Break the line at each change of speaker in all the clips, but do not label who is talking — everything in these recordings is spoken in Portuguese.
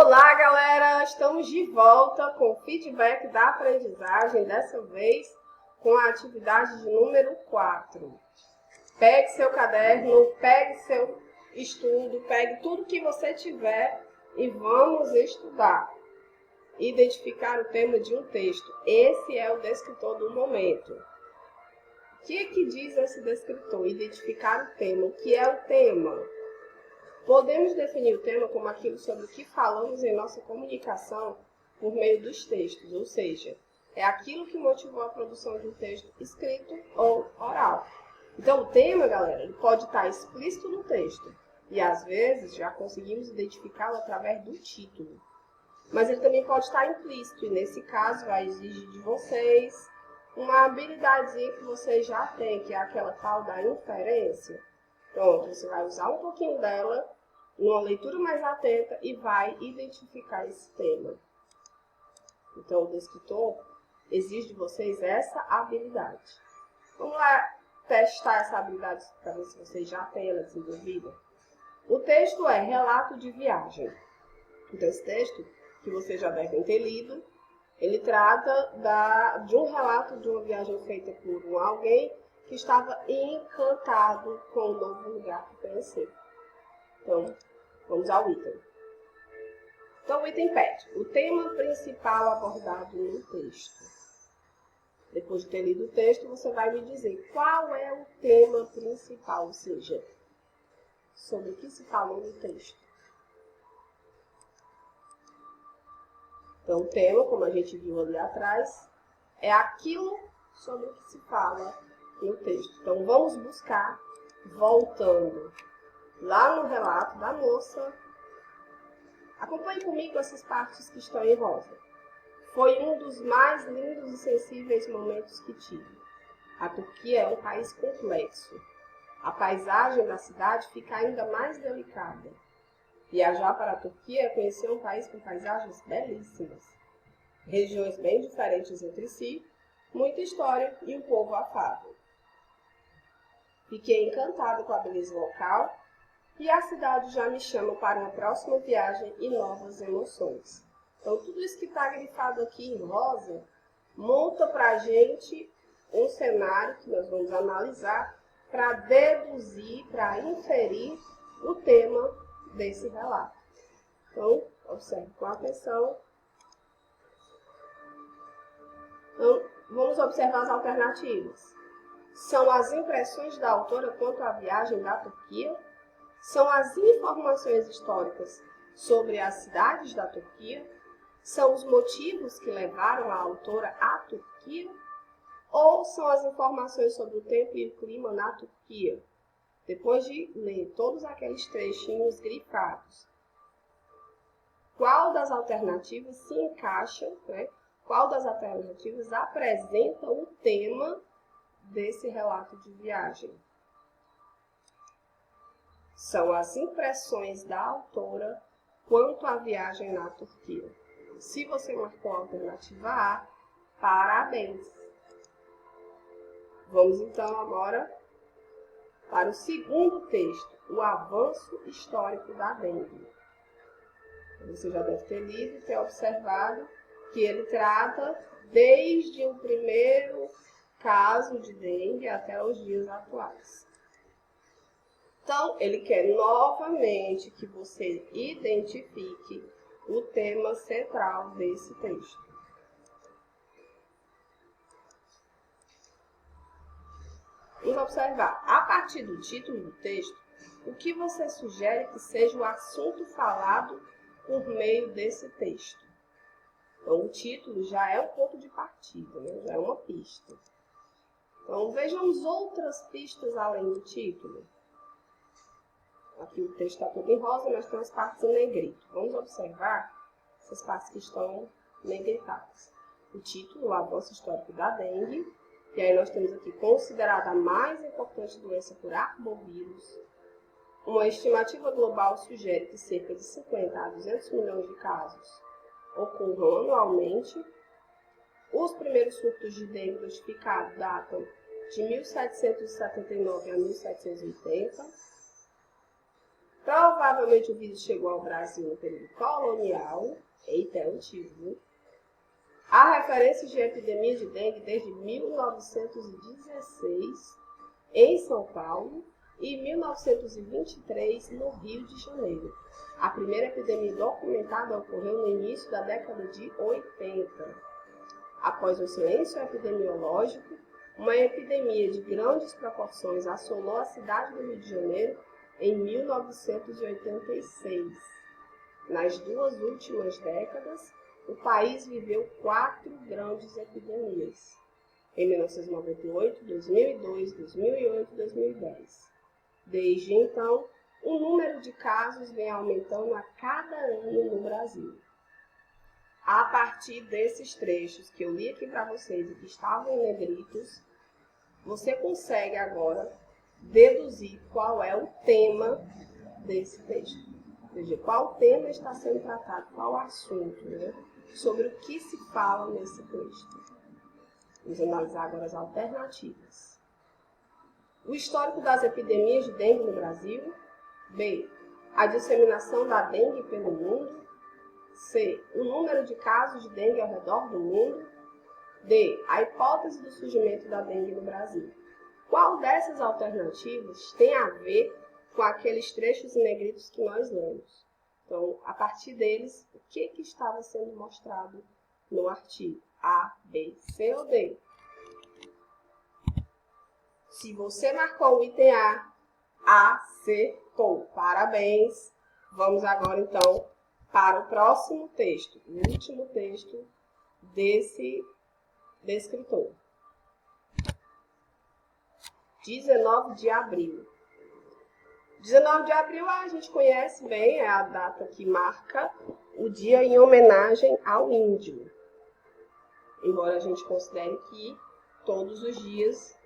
Olá, galera! Estamos de volta com o feedback da aprendizagem, dessa vez com a atividade de número 4. Pegue seu caderno, pegue seu estudo, pegue tudo que você tiver e vamos estudar. Identificar o tema de um texto. Esse é o descritor do momento. O que diz esse descritor? Identificar o tema. O que é o tema? Podemos definir o tema como aquilo sobre o que falamos em nossa comunicação por meio dos textos, ou seja, é aquilo que motivou a produção de um texto escrito ou oral. Então, o tema, galera, ele pode estar explícito no texto e, às vezes, já conseguimos identificá-lo através do título. Mas ele também pode estar implícito e, nesse caso, vai exigir de vocês uma habilidadezinha que vocês já têm, que é aquela tal da inferência. Pronto, você vai usar um pouquinho dela, numa leitura mais atenta, e vai identificar esse tema. Então, o descritor exige de vocês essa habilidade. Vamos lá testar essa habilidade para ver se vocês já têm ela desenvolvida. O texto é relato de viagem. Então, esse texto, que vocês já devem ter lido, ele trata de um relato de uma viagem feita por alguém que estava encantado com o novo lugar que conheceu. Então, vamos ao item. Então, o item pede o tema principal abordado no texto. Depois de ter lido o texto, você vai me dizer qual é o tema principal, ou seja, sobre o que se falou no texto. Então, o tema, como a gente viu ali atrás, é aquilo sobre o que se fala no texto. Então, vamos buscar, voltando lá no relato da moça. Acompanhe comigo essas partes que estão em rosa. Foi um dos mais lindos e sensíveis momentos que tive. A Turquia é um país complexo. A paisagem da cidade fica ainda mais delicada. Viajar para a Turquia é conhecer um país com paisagens belíssimas. Regiões bem diferentes entre si, muita história e um povo afável. Fiquei encantada com a beleza local e a cidade já me chama para uma próxima viagem e novas emoções. Então, tudo isso que está grifado aqui em rosa, monta para a gente um cenário que nós vamos analisar para deduzir, para inferir o tema desse relato. Então, observe com atenção. Então, vamos observar as alternativas. São as impressões da autora quanto à viagem da Turquia? São as informações históricas sobre as cidades da Turquia? São os motivos que levaram a autora à Turquia? Ou são as informações sobre o tempo e o clima na Turquia? Depois de ler todos aqueles trechinhos grifados, qual das alternativas se encaixa, qual das alternativas apresenta o tema desse relato de viagem? São as impressões da autora quanto à viagem na Turquia. Se você marcou a alternativa A, parabéns! Vamos então agora para o segundo texto, o avanço histórico da dengue. Você já deve ter lido e ter observado que ele trata desde o primeiro caso de dengue até os dias atuais. Então, ele quer novamente que você identifique o tema central desse texto. Vamos observar, a partir do título do texto, o que você sugere que seja o assunto falado por meio desse texto. Então, o título já é um ponto de partida, já é uma pista. Então, vejamos outras pistas além do título. Aqui o texto está todo em rosa, mas tem as partes em negrito. Vamos observar essas partes que estão negritadas. O título, o avanço histórico da dengue. E aí nós temos aqui considerada a mais importante doença por arbovírus. Uma estimativa global sugere que cerca de 50 a 200 milhões de casos ocorram anualmente. Os primeiros surtos de dengue notificados datam de 1779 a 1780. Provavelmente o vírus chegou ao Brasil no período colonial. Eita, é antigo. Há referências de epidemia de dengue desde 1916 em São Paulo e 1923 no Rio de Janeiro. A primeira epidemia documentada ocorreu no início da década de 80. Após o silêncio epidemiológico, uma epidemia de grandes proporções assolou a cidade do Rio de Janeiro em 1986. Nas duas últimas décadas, o país viveu 4 grandes epidemias, em 1998, 2002, 2008 e 2010. Desde então, o número de casos vem aumentando a cada ano no Brasil. A partir desses trechos que eu li aqui para vocês e que estavam em negritos, você consegue agora deduzir qual é o tema desse texto. Ou seja, qual tema está sendo tratado, qual assunto, né? Sobre o que se fala nesse texto. Vamos analisar agora as alternativas. O histórico das epidemias de dengue no Brasil. B. A disseminação da dengue pelo mundo. C. O número de casos de dengue ao redor do mundo. D. A hipótese do surgimento da dengue no Brasil. Qual dessas alternativas tem a ver com aqueles trechos em negritos que nós lemos? Então, a partir deles, o que estava sendo mostrado no artigo? A, B, C ou D? Se você marcou o item A, acertou. Parabéns! Vamos agora, então, para o próximo texto, o último texto desse descritor. 19 de abril. 19 de abril a gente conhece bem, é a data que marca o dia em homenagem ao índio. Embora a gente considere que todos os dias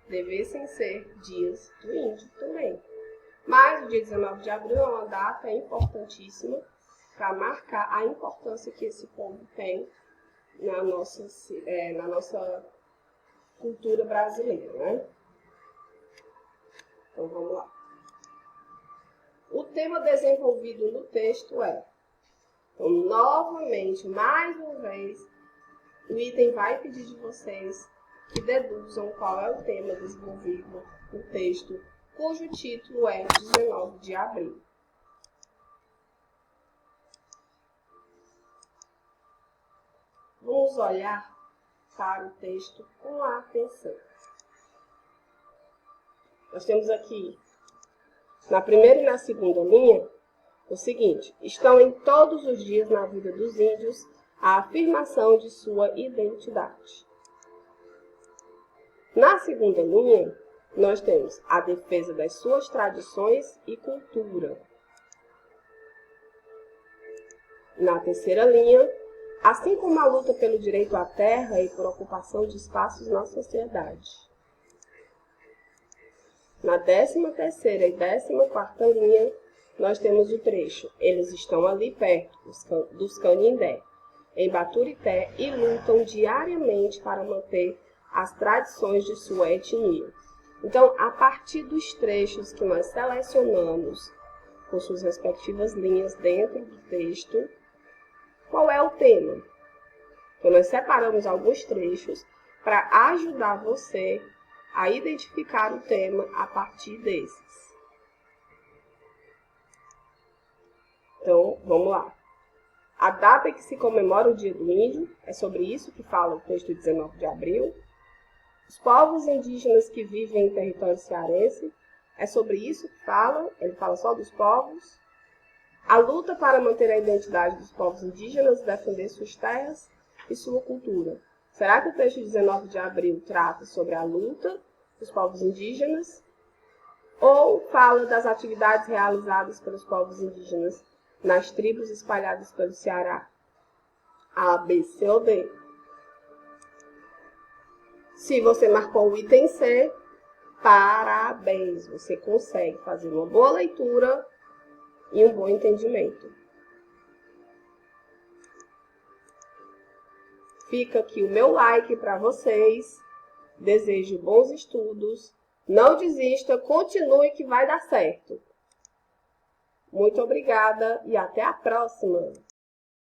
devessem ser dias do índio também. Mas o dia 19 de abril é uma data importantíssima para marcar a importância que esse povo tem na nossa cultura brasileira, né? Então vamos lá. O tema desenvolvido no texto é, então, novamente, mais uma vez, o item vai pedir de vocês que deduzam qual é o tema desenvolvido no texto, cujo título é 19 de abril. Vamos olhar para o texto com atenção. Nós temos aqui, na primeira e na segunda linha, o seguinte: estão em todos os dias na vida dos índios a afirmação de sua identidade. Na segunda linha, nós temos a defesa das suas tradições e cultura. Na terceira linha, assim como a luta pelo direito à terra e por ocupação de espaços na sociedade. Na 13ª e 14ª linha, nós temos o trecho: eles estão ali perto, dos Canindé, em Baturité, e lutam diariamente para manter as tradições de sua etnia. Então, a partir dos trechos que nós selecionamos, com suas respectivas linhas dentro do texto, qual é o tema? Então, nós separamos alguns trechos para ajudar você a identificar o tema a partir desses. Então, vamos lá. A data em que se comemora o Dia do Índio, é sobre isso que fala o texto 19 de abril. Os povos indígenas que vivem em território cearense, é sobre isso que fala, ele fala só dos povos. A luta para manter a identidade dos povos indígenas e defender suas terras e sua cultura. Será que o texto 19 de abril trata sobre a luta dos povos indígenas? Ou fala das atividades realizadas pelos povos indígenas nas tribos espalhadas pelo Ceará? A, B, C ou D? Se você marcou o item C, parabéns! Você consegue fazer uma boa leitura e um bom entendimento. Fica aqui o meu like para vocês. Desejo bons estudos. Não desista, continue que vai dar certo. Muito obrigada e até a próxima!